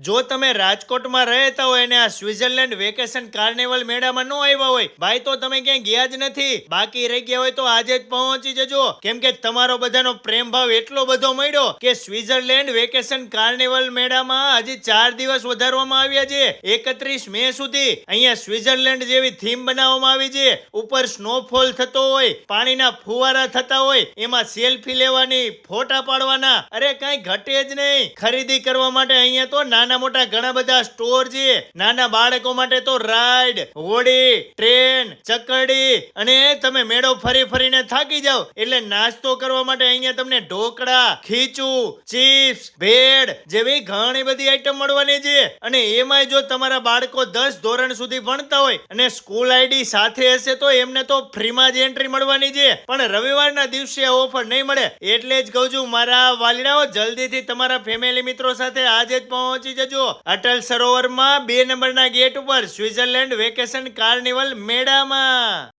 જો તમે રાજકોટમાં રહેતા હોય અને આ સ્વિટરલેન્ડ વેકેશન કાર્નિવલ મેળામાં ન આવ્યા હોય ભાઈ તો તમે ક્યાંય ગયા જ નથી. બાકી રહી ગયા હોય તો આજે જ પહોંચી જજો, કેમ કે તમારો બધાનો પ્રેમ ભાવ એટલો બધો મળ્યો કે સ્વિટરલેન્ડ વેકેશન કાર્નિવલ મેળામાં હજી 4 દિવસ વધારવામાં આવ્યા છે. 31 મે સુધી અહીંયા સ્વિટરલેન્ડ જેવી થીમ બનાવવામાં આવી છે. ઉપર સ્નોફોલ થતો હોય, પાણીના ફુવારા થતા હોય, એમાં સેલ્ફી લેવાની, ફોટા પાડવાના, અરે કઈ ઘટે જ નહીં. ખરીદી કરવા માટે અહીંયા તો નાના મોટા ઘણા બધા સ્ટોર છે. નાના બાળકો માટે તો રાઈડ, હોડી, ટ્રેન, ચકરડી, અને તમે મેળો ફરી ફરીને થાકી જાઓ એટલે નાસ્તો કરવા માટે અહીંયા તમને ઢોકળા, ખીચું, ચિપ્સ, ભેળ જેવી ઘણી બધી આઈટમ મળવાની છે. અને એમાંય જો તમારા બાળકો 10 ધોરણ સુધી ભણતા હોય અને સ્કૂલ આઈડી સાથે હશે તો એમને તો ફ્રીમાં જ એન્ટ્રી મળવાની છે. પણ રવિવારના દિવસે આ ઓફર નહીં મળે. એટલે જ કહું છું મારા વાલીડાઓ, જલ્દીથી તમારા ફેમિલી મિત્રો સાથે આજે જ પહોંચી જજો અટલ સરોવરમાં 2 નંબરના ગેટ ઉપર સ્વિટરલેન્ડ વેકેશન કાર્નિવલ મેળામાં.